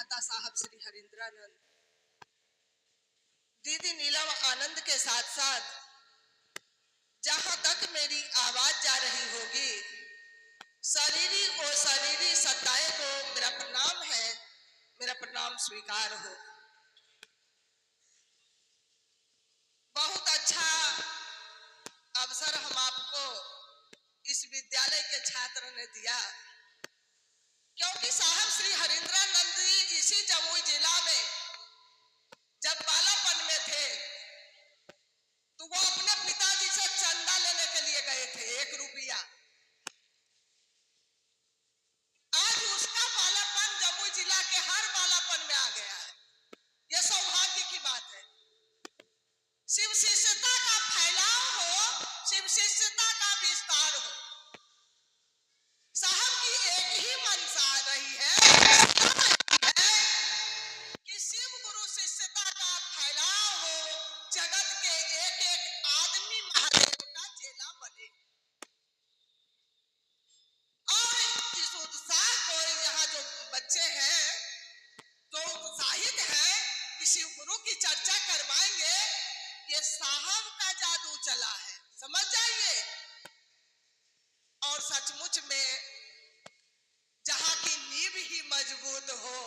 दाता साहब श्री हरिंद्रानंद, दीदी नीलम आनंद के साथ साथ जहां तक मेरी आवाज जा रही होगी, शरीरी और शरीरी सत्ताएं को मेरा प्रणाम है, मेरा प्रणाम स्वीकार हो। बहुत अच्छा अवसर हम आपको इस विद्यालय के छात्र ने दिया, क्योंकि साहब श्री हरिंद्रानंद जी इसी जमुई जिला में जब बालापन में थे तो वो अपने पिताजी से चंदा लेने के लिए गए थे, 1 रुपया। आज उसका बालापन जमुई जिला के हर बालापन में आ गया है। यह सौभाग्य की बात है। शिव शिष्यता का फैलाव हो, शिव शिष्यता का विस्तार हो। साहब की एक ही मंशा रही है कि शिव गुरु शिष्यता का फैलाव हो, जगत के एक एक आदमी महादेव का चेला बने। और इस उत्साह को यहाँ जो बच्चे हैं तो उत्साहित हैं कि शिव गुरु की चर्चा करवाएंगे। ये साहब का जादू चला है, समझ जाइए। और सचमुच में जहां की नींव ही मजबूत हो,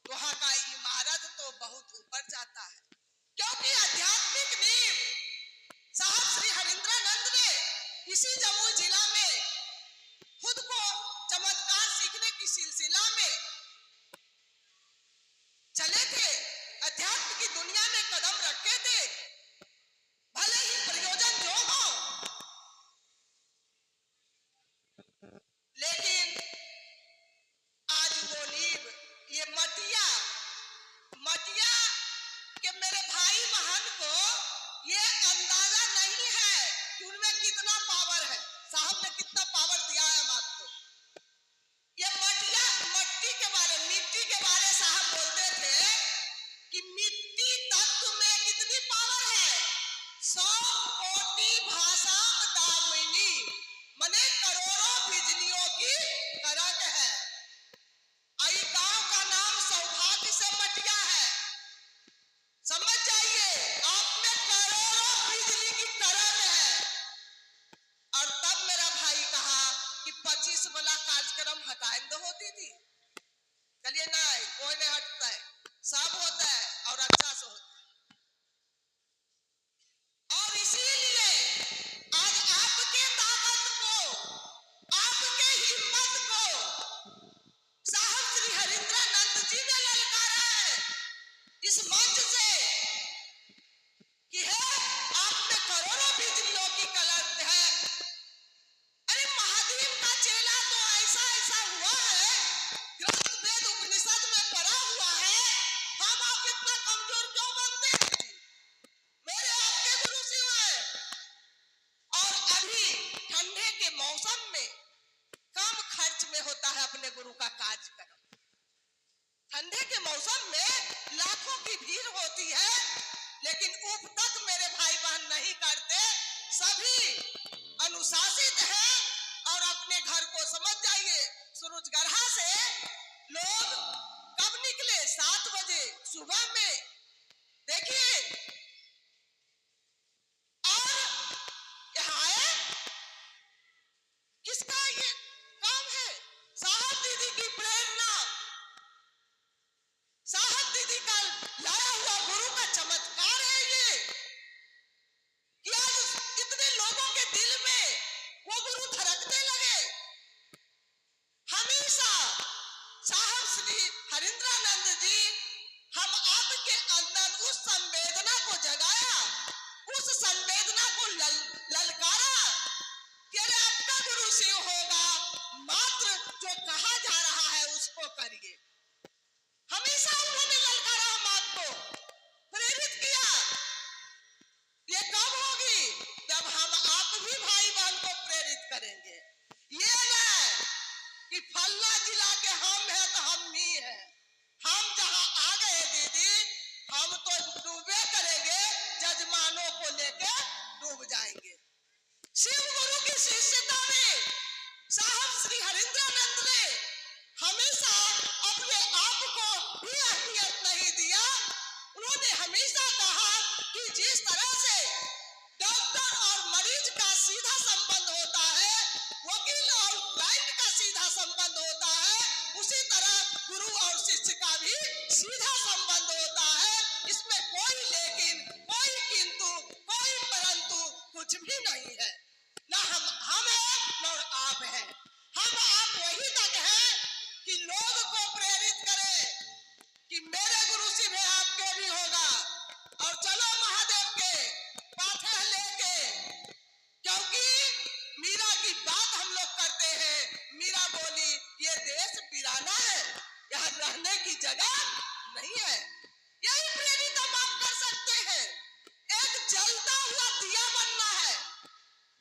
वहां का इमारत तो बहुत ऊपर जाता है, क्योंकि आध्यात्मिक नींव साहब श्री हरिंद्रानंद ने इसी जमुई जिला में खुद को चमत्कार सीखने की सिलसिला में चले थे, अध्यात्म की दुनिया में कदम रखे थे। भले ही प्रयोजन जो हो, लेकिन आज वो नींव, ये मटिया के मेरे भाई बहन को ये अंदाजा नहीं है कि उनमें कितना पावर है। साहब ने कितना पावर दिया है हम आपको। ये मिट्टी के बारे साहब बोलते थे कि मिट्टी तत्व में कितनी पावर है। 100 कोटि भाषा दामिनी, मने करोड़ों बिजलियों की करंट है। आई गांव का नाम सौभाग्य से मटिया है, समझ जाइए। आप में करोड़ों बिजली की करंट है। और तब मेरा भाई कहा कि 25 वाला कार्यक्रम हटाएंगे होती थी। चलिए नहीं, कोई नहीं हटता है, सब होता है और अच्छा से होता है। और इसीलिए आज आपके ताकत को, आपके हिम्मत को साहब श्री हरिंद्रानंद जी ने ललकारा है इस मंच से कि है आप में करोड़ों बिजलियों की करंट है। अरे महादेव का चेला तो ऐसा ऐसा हुआ है, ग्रंथ वेद उपनिषद में पढ़ा हुआ है। हम आप इतना कमजोर क्यों बनते हैं? मेरे आपके गुरु शिव है। और अभी ठंडे के मौसम में कम खर्च में होता है अपने गुरु का कार्यक्रम। ठंडे के मौसम में लाखों की भीड़ होती है, लेकिन उप तक मेरे भाई बहन नहीं करते। सभी अनुशासित हैं और अपने घर को, समझ जाइए, सूरजगढ़ा से लोग कब निकले? 7 बजे सुबह में, देखिए। और यहाँ आए, किसका ये काम है? साहब दीदी की प्रेरणा, साहब दीदी का लाया हुआ गुरु का चमत्कार है ये, कि आज इतने लोगों के दिल में वो गुरु धड़कने लगे। हमेशा साहब श्री हरिंद्रानंद जी, हम आपके अंदर उस संवेदना को जगाया, उस संवेदना को ललकारा कि अरे आपका गुरु शिव होगा, मात्र जो कहा जा रहा है उसको करिए। हमेशा उन्होंने ललकारा, हम आपको प्रेरित किया। ये कब होगी? जब हम आप भी भाई बहन को प्रेरित करेंगे। ये नहीं कि फल्ला जिला के हम हैं तो हम ही हैं, गुरु और शिष्य का भी सीधा संबंध होता है। इसमें कोई लेकिन, कोई किंतु, कोई परंतु कुछ भी नहीं है। ना हम हैं और आप हैं। हम आप वही तक हैं कि लोग को प्रेरित करें कि मेरे गुरु शिव है, आपके भी होगा, और चलो महादेव के पाथे लेके। क्योंकि मीरा की बात हम लोग करते हैं। मीरा बोली ये देश वीराना है, यहाँ रहने की जगह नहीं है। यही प्रेरित हम आप कर सकते हैं। एक जलता हुआ दिया बनना है,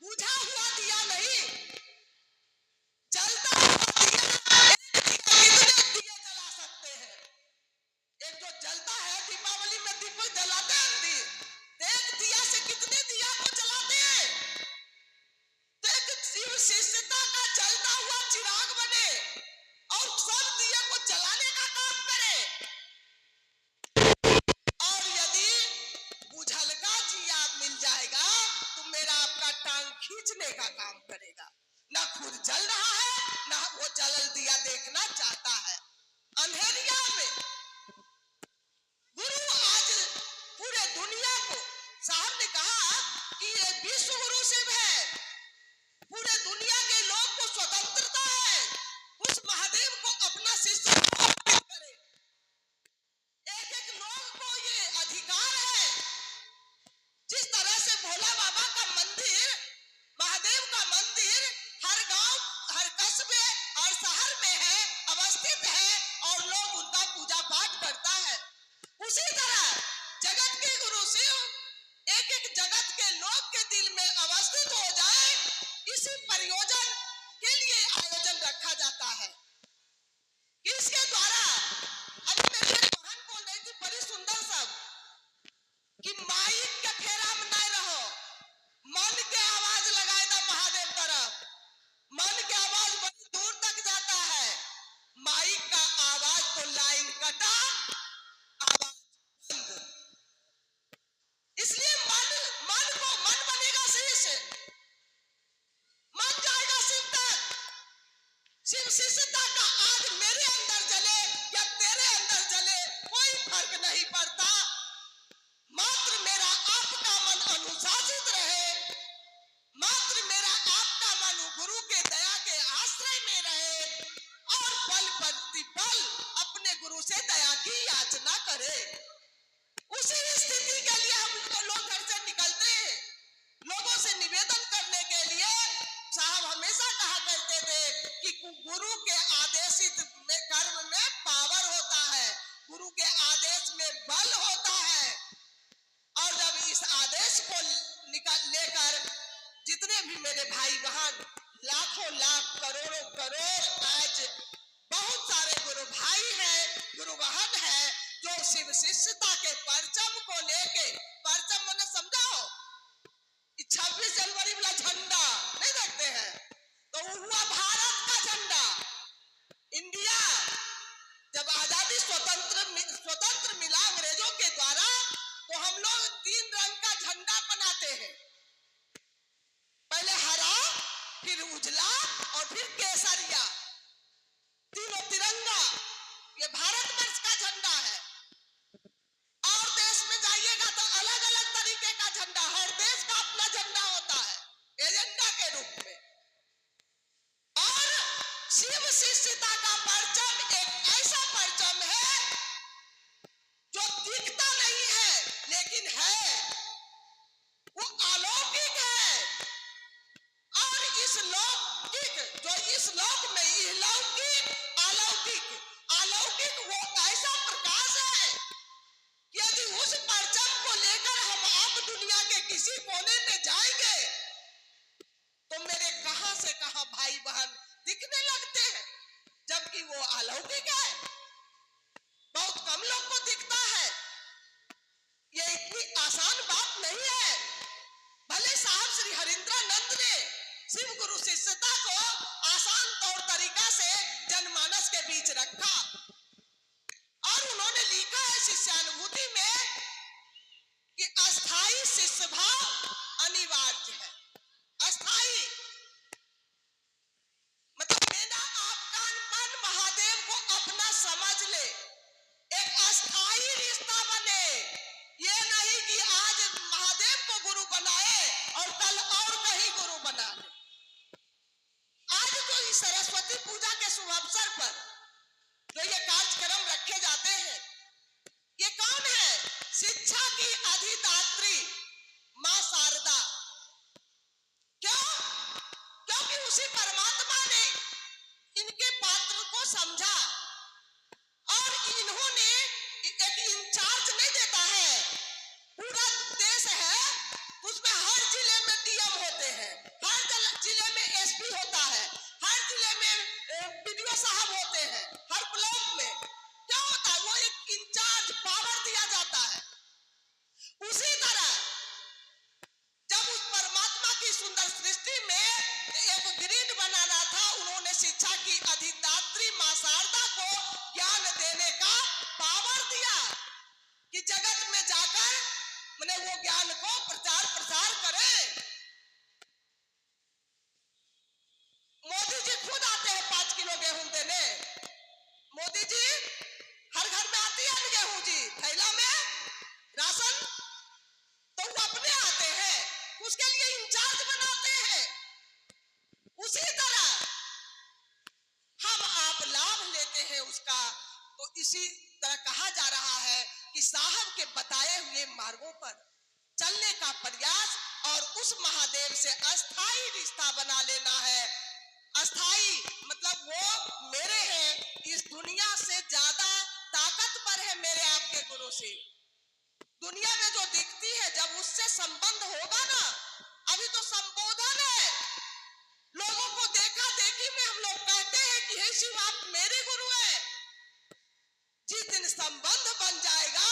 बुझा हुआ दिया नहीं। जलता हुआ दिया, एक कितने दिए जला सकते हैं। एक जो जलता है, दीपावली में दीप जलाते हैं, एक दिया से कितने दिया को जलाते हैं। तो एक शिव शिष्यता का जलता हुआ चिराग बने और सब दिया को जलाने का काम करे। और यदि बुझलका जिया मिल जाएगा तो मेरा आपका टांग खींचने का काम करेगा। ना खुद जल रहा है, ना वो जलल दिया देखना चाहता है। अंधेरिया में गुरु आज पूरे दुनिया को, साहब ने कहा कि ये विश्व गुरु शिव है, पूरे दुनिया के लोग को स्वतंत्रता है उस महादेव को अपना शिष्य समर्पित करे। एक एक लोग को ये अधिकार है। जिस तरह से भोला बाबा का मंदिर, महादेव का मंदिर हर गांव, हर कस्बे और शहर में है, अवस्थित है और लोग उनका पूजा पाठ करता है, उसी तरह जगत के गुरु शिव एक एक जगत के लोग के दिल में अवस्थित हो जाए, इसी प्रयोजन के लिए आयोजन रखा जाता है। इसके द्वारा अभी मेरी एक बहन बोल रही थी बड़ी सुंदर सब कि माइक के फेरा में नहीं रहो, मन के आवाज लगाए दा महादेव तरफ। मन के आवाज बड़ी दूर तक जाता है, माइक का आवाज तो लाइन कटा, आवाज बंद। इसलिए मन बनेगा शिष्य, मन जाएगा शिव तक। शिव शिष्यता का आग मेरे अंदर जले या तेरे अंदर जले कोई फर्क नहीं पड़ता। मात्र मेरा आपका मन अनुशासित रहे, मात्र मेरा आपका मन गुरु के दया के आश्रय में रहे और पल प्रतिपल अपने गुरु से दया की याचना करे। उसी स्थिति के लिए हम लोग घर से निकलते हैं, लोगों से निवेदन करने के लिए। साहब हमेशा कहा करते थे कि गुरु के आदेशित में कर्म में पावर होता है, गुरु के आदेश में बल होता है। और जब इस आदेश को लेकर जितने भी मेरे भाई बहन, लाखों लाख करोड़ों करोड़ आज बहुत सारे गुरु भाई हैं, गुरु बहन हैं जो शिव शिष्यता के परचम को लेके, परचम मैंने समझाओ 26 जनवरी वाला झंडा नहीं देखते हैं, तो हुआ भारत का झंडा। इंडिया जब आजादी स्वतंत्र मिला अंग्रेजों के द्वारा, तो हम लोग 3 रंग का झंडा बनाते हैं, पहले हरा, फिर उजला और फिर केसरिया, तीनों तिरंगा। ये भारतवर्ष का झंडा है। और देश में जाइएगा तो अलग अलग तरीके का झंडा, हर देश का अपना झंडा होता है एजेंडा के रूप में। और शिव शिष्यता का परचम एक ऐसा परचम है जो दिखता नहीं है लेकिन है, वो अलौकिक है। और इस लौकिक जो इस लोक में अलौकिक, अलौकिक वो ऐसा प्रकाश है कि यदि उस परचम को लेकर हम आप दुनिया के किसी कोने में जाएंगे तो मेरे कहां से कहां भाई बहन दिखने लगते हैं, जबकि वो अलौकिक है, बहुत कम लोग को दिखता है। ये इतनी आसान बात नहीं है। भले साहब श्री हरिंद्रानंद ने शिव गुरु शिष्यता को आसान तौर तरीका से जनमानस के बीच रखा और उन्होंने लिखा है शिष्यानुभूति में कि अस्थाई शिष्य भाव अनिवार्य है। अस्थाई मतलब मेरा आपका मन महादेव को अपना इसी तरह कहा जा रहा है कि साहब के बताए हुए मार्गों पर चलने का प्रयास और उस महादेव से अस्थाई रिश्ता बना लेना है। अस्थाई मतलब वो मेरे हैं, इस दुनिया से ज्यादा ताकतवर है मेरे आपके गुरु से। दुनिया में जो दिखती है जब उससे संबंध होगा ना, अभी तो संबोधन है, लोगों को देखा देखी में हम लोग कहते हैं कि हे शिव आप मेरे गुरु हैं। जिस दिन संबंध बन जाएगा,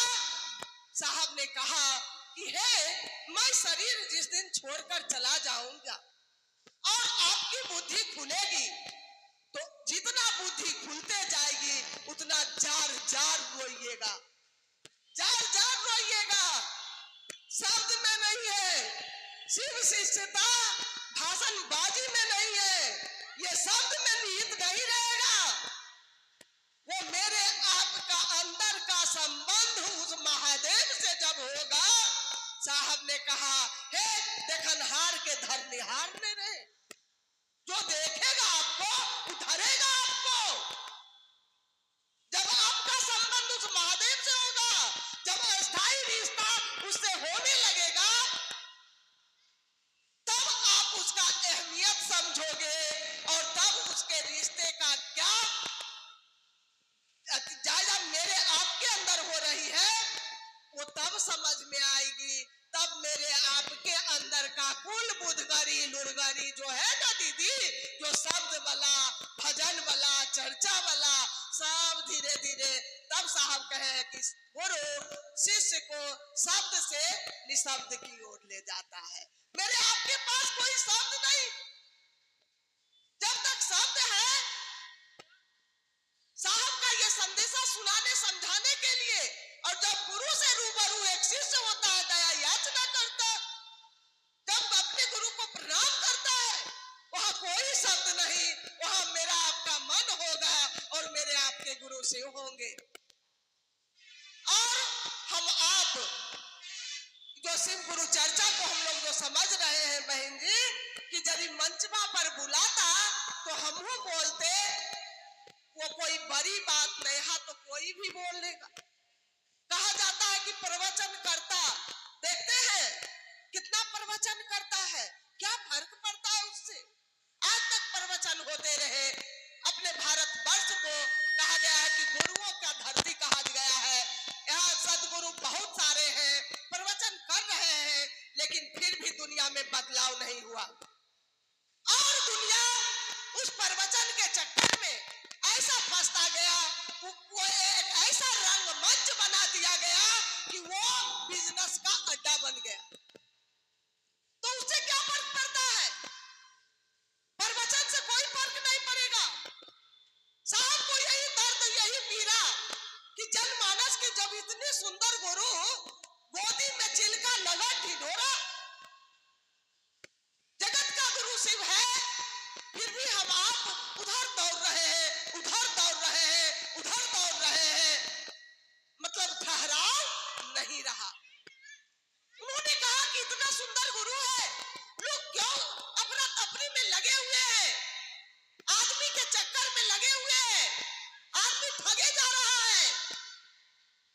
साहब ने कहा कि हे मैं शरीर जिस दिन छोड़कर चला जाऊंगा और आपकी बुद्धि खुलेगी, तो जितना बुद्धि खुलते जाएगी उतना जार जार रोइएगा, जार जार रोइएगा। शब्द में नहीं है, शिव शिष्यता भाषणबाजी में नहीं है, ये शब्द में निहित नहीं रहेगा। वो मेरे आपका अंदर का संबंध उस महादेव से जब होगा, साहब ने कहा हे देखनहार के धरनिहार ने रहे, जो देखेगा आपको उधरेगा आपको। जब आपका संबंध उस महादेव से होगा, जब अस्थाई रिश्ता उससे होने लगेगा, तब आप उसका अहमियत समझोगे और तब उसके रिश्ते का क्या जायजा मेरे आपके अंदर हो रही है वो तब समझ में आएगी। तब मेरे आपके अंदर का कुल बुधगरी लुड़गरी जो है ना दीदी, जो शब्द वाला भजन वाला चर्चा वाला सब धीरे धीरे, तब साहब कहे कि गुरु शिष्य को शब्द से निशब्द की ओर ले जाता है। मेरे आपके पास कोई शब्द नहीं, जब तक शब्द है। साहब का ये संदेशा सुनाने समझाने के लिए, और जब गुरु से रूबरू एक शिष्य होता है, दया याचना करता, जब अपने गुरु को प्रणाम करता है, वहां कोई शब्द नहीं, वहां मेरा आपका मन होगा और मेरे आपके गुरु से होंगे। और हम आप जो शिव गुरु चर्चा को हम लोग जो समझ रहे हैं बहन जी, कि यदि मंचवा पर बुलाता तो हम बोलते, वो कोई बड़ी बात नहीं है तो कोई भी बोल लेगा। कहा जाता है कि प्रवचन करता, देखते हैं कितना प्रवचन करता है, क्या फर्क पड़ता है उससे। आज तक प्रवचन होते रहे। अपने भारतवर्ष को कहा गया है कि गुरुओं का धरती कहा गया है। यहाँ सदगुरु बहुत सारे हैं, प्रवचन कर रहे हैं, लेकिन फिर भी दुनिया में बदलाव नहीं हुआ। और दुनिया उस प्रवचन के चक्कर में ऐसा फंसता गया, वो एक ऐसा रंगमंच बना दिया गया कि वो बिजनेस का अड्डा बन गया। तो उससे क्या फर्क पड़ता है? प्रवचन से कोई फर्क नहीं पड़ेगा। साहब को यही दर्द, यही पीड़ा कि जनमानस की जब इतनी सुंदर गुरु गोदी में चिलका लगा ढिढोरा, जगत का गुरु शिव है, फिर भी हम आप उधर दौड़ रहे हैं, उधर दौड़ रहे हैं, उधर दौड़ रहे हैं, मतलब ठहराव नहीं रहा। उन्होंने कहा कि इतना सुंदर गुरु है, लोग क्यों अपना तपरी में लगे हुए हैं, आदमी के चक्कर में लगे हुए हैं, आदमी ठगे जा रहा है।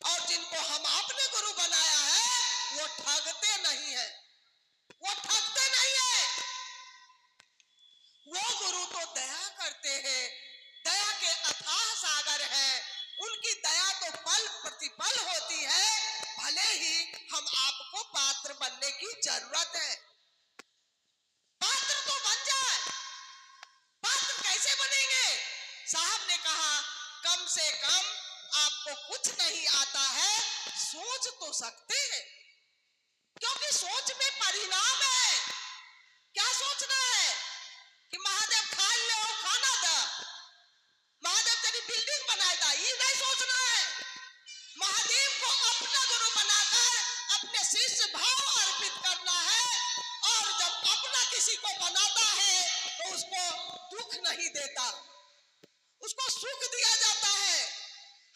और जिनको हम आपने गुरु बनाया है वो ठगते नहीं है, वो ठगते नहीं है। वो गुरु तो दया करते हैं, दया के अथाह सागर है, उनकी दया तो पल प्रतिपल होती है। भले ही हम आपको पात्र बनने की जरूरत है, पात्र तो बन जाए। पात्र कैसे बनेंगे? साहब ने कहा कम से कम आपको कुछ नहीं आता है, सोच तो सकते हैं, क्योंकि सोच में परिणाम है। क्या सोचना है कि महादेव खा ले और खाना दा, महादेव तेरी बिल्डिंग बनाए दा, ये नहीं सोचना है। महादेव को अपना गुरु बनाकर अपने शिष्य भाव अर्पित करना है। और जब अपना किसी को बनाता है तो उसको दुख नहीं देता, उसको सुख दिया जाता है।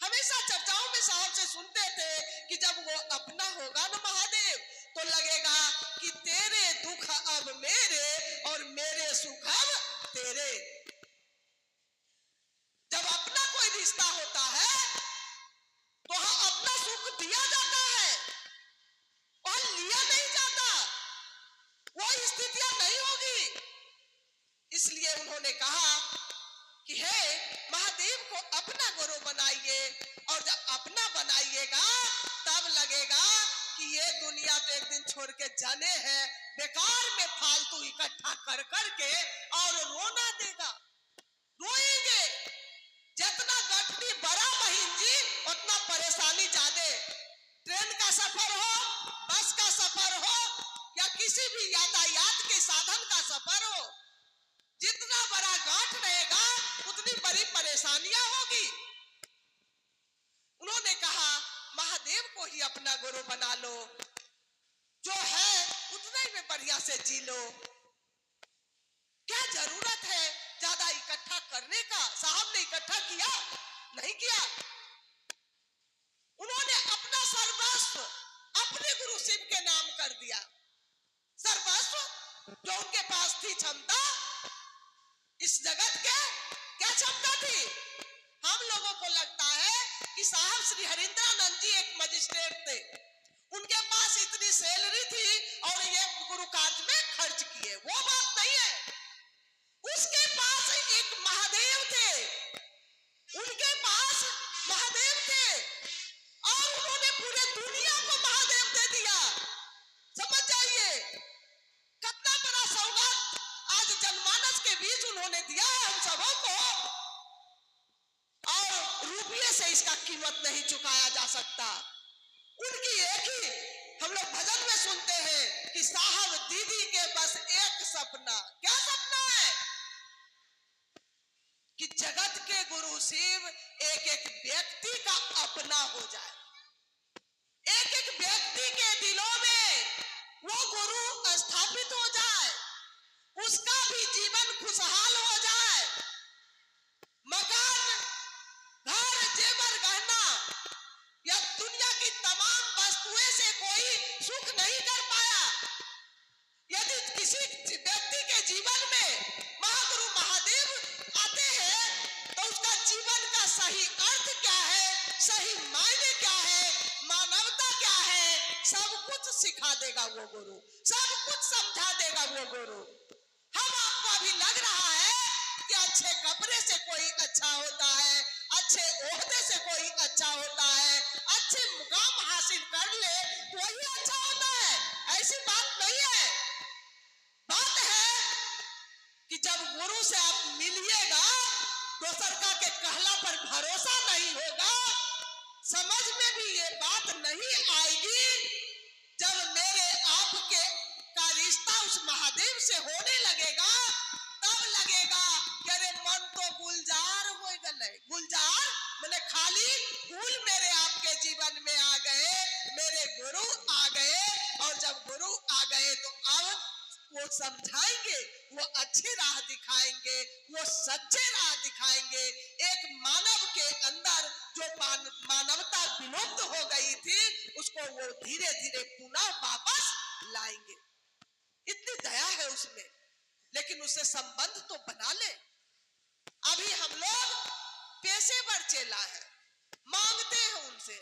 हमेशा चर्चाओं में साहब से सुनते थे कि जब वो अपना होगा ना महादेव, तो लगेगा कि तेरे दुख अब मेरे और मेरे सुख अब तेरे। जब अपना कोई रिश्ता होता है छोड़ के जाने हैं बेकार में फालतू इकट्ठा कर करके और रोना देगा, रोएंगे। जितना गठरी बड़ा बहन जी उतना परेशानी ज्यादा। ट्रेन का सफर हो, बस का सफर हो या किसी भी यातायात के साधन का सफर हो, जितना बड़ा गांठ रहेगा उतनी बड़ी परेशानियां होगी। उन्होंने कहा महादेव को ही अपना गुरु बना लो, जो है उतने में बढ़िया से जी लो। क्या जरूरत है ज्यादा इकट्ठा करने का? साहब ने इकट्ठा किया नहीं किया। उन्होंने अपना सर्वस्व अपने गुरु शिव के नाम कर दिया। सर्वस्व जो उनके पास थी क्षमता, इस जगत के क्या क्षमता थी? हम लोगों को लगता है कि साहब श्री हरिंद्रानंद जी एक मजिस्ट्रेट थे, उनके पास इतनी सैलरी थी और ये गुरु कार्य में खर्च किए, वो बात नहीं है। उसके पास एक महादेव थे, उनके पास महादेव थे और उन्होंने पूरे दुनिया को महादेव दे दिया। समझ जाइए कितना बड़ा सौगात आज जनमानस के बीच उन्होंने दिया है हम सबों को, और रुपये से इसका कीमत नहीं चुकाया जा सकता। उनकी एक ही हम लोग भजन में सुनते हैं कि साहब दीदी के बस एक सपना। क्या सपना है? कि जगत के गुरु शिव एक एक व्यक्ति का अपना हो जाए, एक एक व्यक्ति के दिलों में वो गुरु स्थापित हो जाए, उसका भी जीवन खुशहाल हो जाए। मकान, घर, जेवर, गहना या दुनिया की तमाम वस्तुएं से कोई सुख नहीं कर पाया। यदि किसी व्यक्ति के जीवन में महागुरु महादेव आते हैं तो उसका जीवन का सही अर्थ क्या है, सही मायने क्या है, मानवता क्या है, सब कुछ सिखा देगा वो गुरु, सब कुछ समझा देगा वो गुरु। हम आपको अभी लग रहा है कि अच्छे कपड़े से कोई अच्छा होता है, अच्छे ओहदे से कोई अच्छा होता है, अच्छे मुकाम हासिल कर ले तो वही अच्छा होता है। ऐसी बात नहीं है। बात है कि जब गुरु से आप मिलिएगा, दोसर का के कहला पर भरोसा नहीं होगा, समझ में भी ये बात नहीं आएगी। जब मेरे आपके का रिश्ता उस महादेव से होने लगेगा, तब लगेगा कि अरे मन तो गुलजार हो गए। गुलजार मैंने खाली फूल मेरे आपके जीवन में आ गए, मेरे गुरु आ गए, और जब गुरु आ गए तो अब वो समझाएंगे, वो अच्छे राह दिखाएंगे, वो सच्चे राह दिखाएंगे। एक मानव के अंदर जो मानवता विलुप्त हो गई थी उसको वो धीरे धीरे पुनः वापस लाएंगे। इतनी दया है उसमें, लेकिन उससे संबंध तो बना ले। अभी हम लोग पेशेवर चेला है, मांगते हैं उनसे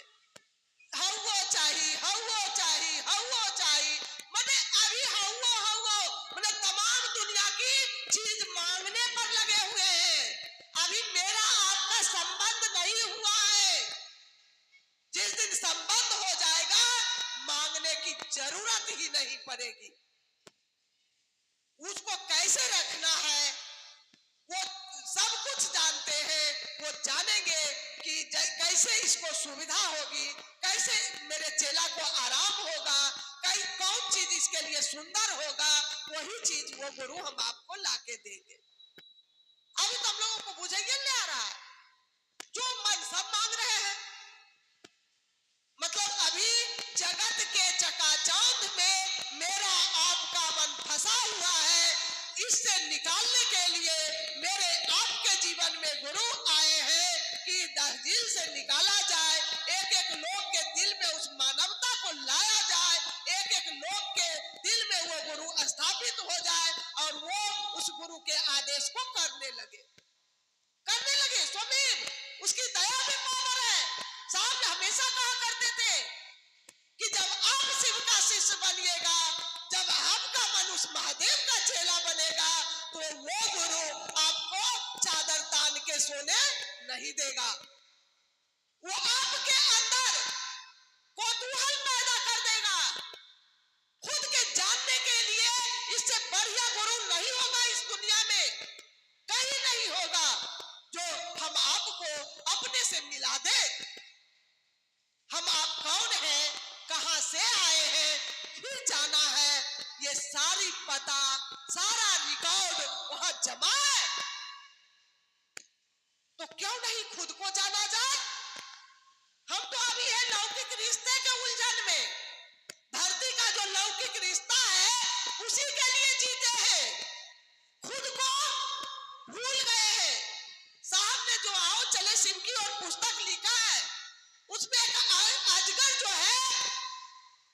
हवो चाहिए, हवो चाहिए, हवो चाहिए। मैंने अभी हवो हवो मैंने तमाम दुनिया की चीज मांगने पर लगे हुए हैं। अभी मेरा आपका संबंध नहीं हुआ है। जिस दिन संबंध हो जाएगा मांगने की जरूरत ही नहीं पड़ेगी। उसको कैसे रखना है वो सब कुछ जानते हैं, वो जानेंगे कि कैसे इसको सुविधा होगी, कैसे मेरे चेला को आराम होगा, कौन चीज इसके लिए सुंदर होगा, वही चीज वो गुरु हम आपको लाके देंगे। अभी तो हम लोगों को बुझे नहीं आ रहा है, जो मन सब मांग रहे हैं। मतलब अभी जगत के चकाचौंध में मेरा आपका मन फंसा हुआ है। इससे निकालने के लिए मेरे आपके जीवन में गुरु आए हैं कि तहजील से निकाला जाए, एक एक लोग के दिल में उस मानवता को लाया जाए, एक एक लोग के दिल में वो गुरु स्थापित हो जाए और वो उस गुरु के आदेश हम आप कौन हैं, कहां से आए हैं, फिर जाना है, ये सारी पता, सारा रिकॉर्ड वहां जमा है। तो क्यों नहीं खुद को जाना जाए? हम तो अभी है लौकिक रिश्ते के उलझन में, धरती का जो लौकिक रिश्ता है उसी के लिए जीते हैं, खुद को भूल गए हैं। साहब ने जो आओ चले शिव की और पुस्तक लिखा है, उसमें एक अजगर जो है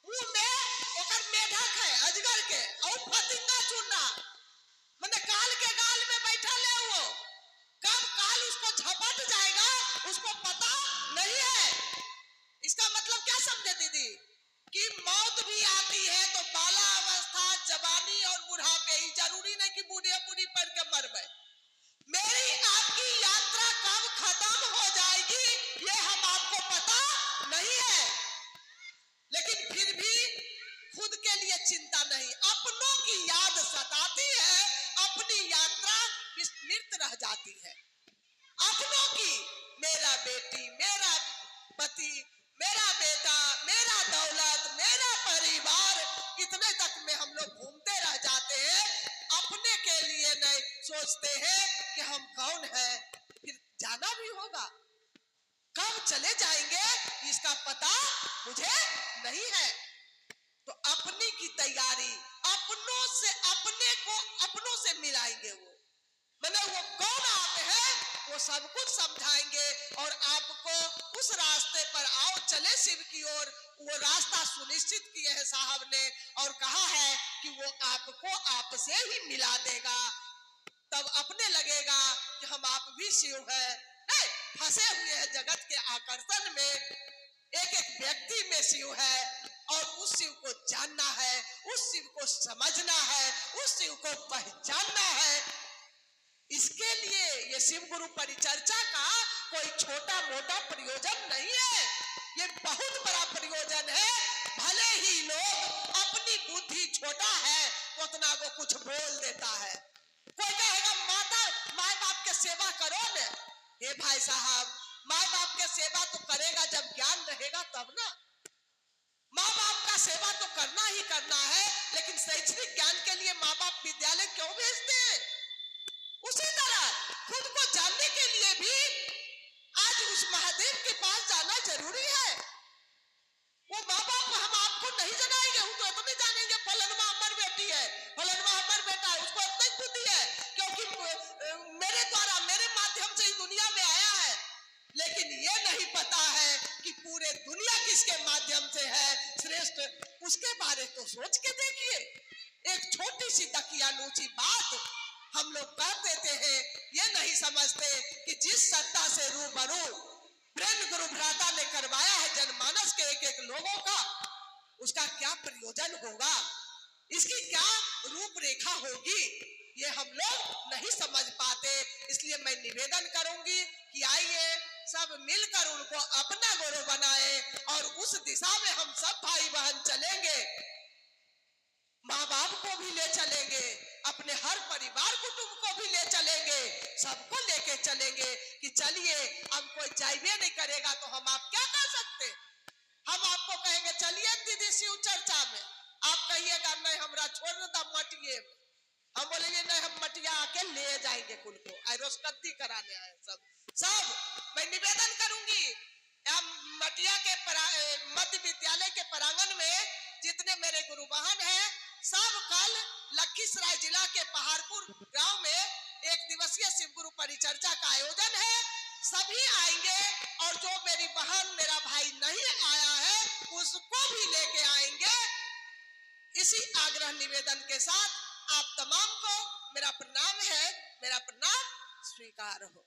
मुंह में ओकर मेढक है अजगर के, और फतिंगा चुनना मैंने काल के गाल में बैठा ले, वो कब काल उसको झपट जाएगा उसको पता नहीं है। इसका मतलब क्या समझे दीदी, कि मौत भी आती है तो बाला अवस्था, जवानी और बुढ़ापे, ही जरूरी नहीं कि बूढ़े बूढ़ी पड़ के मर गए। मेरी आपकी यात्रा कब खत्म हो जाएगी ये हम आपको पता नहीं है, लेकिन फिर भी खुद के लिए चिंता नहीं, अपनों की याद सताती है, अपनी यात्रा विस्मृत रह जाती है। अपनों की, मेरा बेटी, मेरा पति, मेरा बेटा, मेरा दौलत, मेरा परिवार, इतने तक में हम लोग घूमते रह जाते हैं, अपने के लिए नहीं सोचते हैं कि हम कौन हैं। फिर जाना भी होगा, कब चले जाएंगे इसका पता मुझे नहीं है। तो अपनी की तैयारी, अपनों से अपने को अपनों से मिलाएंगे, वो कौन आप हैं वो सब कुछ समझाएंगे और आपको उस रास्ते पर आओ चले शिव की ओर, वो रास्ता सुनिश्चित किए हैं साहब ने, और कहा है कि वो आपको आपसे ही मिला देगा। तब अपने लगेगा कि हम आप भी शिव है, नहीं फंसे हुए हैं जगत के आकर्षण में, एक एक व्यक्ति में शिव है, और उस शिव को जानना है, उस शिव को समझना है, उस शिव को पहचानना है। इसके लिए ये शिव गुरु परिचर्चा का कोई छोटा मोटा प्रयोजन नहीं है, ये बहुत बड़ा प्रयोजन है। भले ही लोग अपनी बुद्धि छोटा है तो उतना वो कुछ बोल देता है। कोई कहेगा माँ बाप के सेवा करो न, हे भाई साहब माँ बाप के सेवा तो करेगा जब ज्ञान रहेगा तब ना, माँ बाप का सेवा तो करना ही करना है, लेकिन शैक्षणिक ज्ञान के लिए माँ बाप विद्यालय क्यों भेजते हैं? उसी तरह खुद को जानने के लिए भी आज उस महादेव के पास जाना जरूरी है। वो माँ बाप हम आपको नहीं जनाएंगे, हम तो इतने जानेंगे फलनमा अमर बेटी है, फलनमा अमर बेटा है, उसको इतनी बुद्धि है क्योंकि मेरे द्वारा मेरे माध्यम से ही दुनिया में आया है। लेकिन ये नहीं पता है कि पूरे दुनिया किसके माध्यम से है श्रेष्ठ, उसके बारे तो सोच के देखिए। एक छोटी सी दकियानूची बात हम लोग कर देते हैं, ये नहीं समझते कि जिस सत्ता से रूबरू प्रेम गुरु भ्राता ने करवाया है जनमानस के एक एक लोगों का, उसका क्या प्रयोजन होगा, इसकी क्या रूपरेखा होगी, ये हम लोग नहीं समझ पाते। इसलिए मैं निवेदन करूंगी कि आइए सब मिलकर उनको अपना गुरु बनाए और उस दिशा में हम सब भाई बहन चलेंगे, माँ बाप को भी ले चलेंगे, अपने हर परिवार कुटुंब को भी ले चलेंगे, सबको लेके चलेंगे कि चलिए अब कोई जाइए नहीं करेगा तो हम आप क्या कर सकते। हम आपको कहेंगे चलिए दीदी शिव चर्चा में, आप कहिएगा नहीं हमरा छोड़ दो मटिए, हम बोलेंगे नहीं हम मटिया आके ले जाएंगे कुल को, रोशकद्दी कराने आए सब। मैं निवेदन करूंगी मटिया के मध्य विद्यालय के प्रांगण में जितने मेरे गुरु बहन हैं, सब कल लखीसराय जिला के पहाड़पुर गांव में एक दिवसीय शिव गुरु परिचर्चा का आयोजन है, सभी आएंगे और जो मेरी बहन मेरा भाई नहीं आया है उसको भी लेके आएंगे। इसी आग्रह निवेदन के साथ आप तमाम को मेरा प्रणाम है, मेरा प्रणाम स्वीकार हो।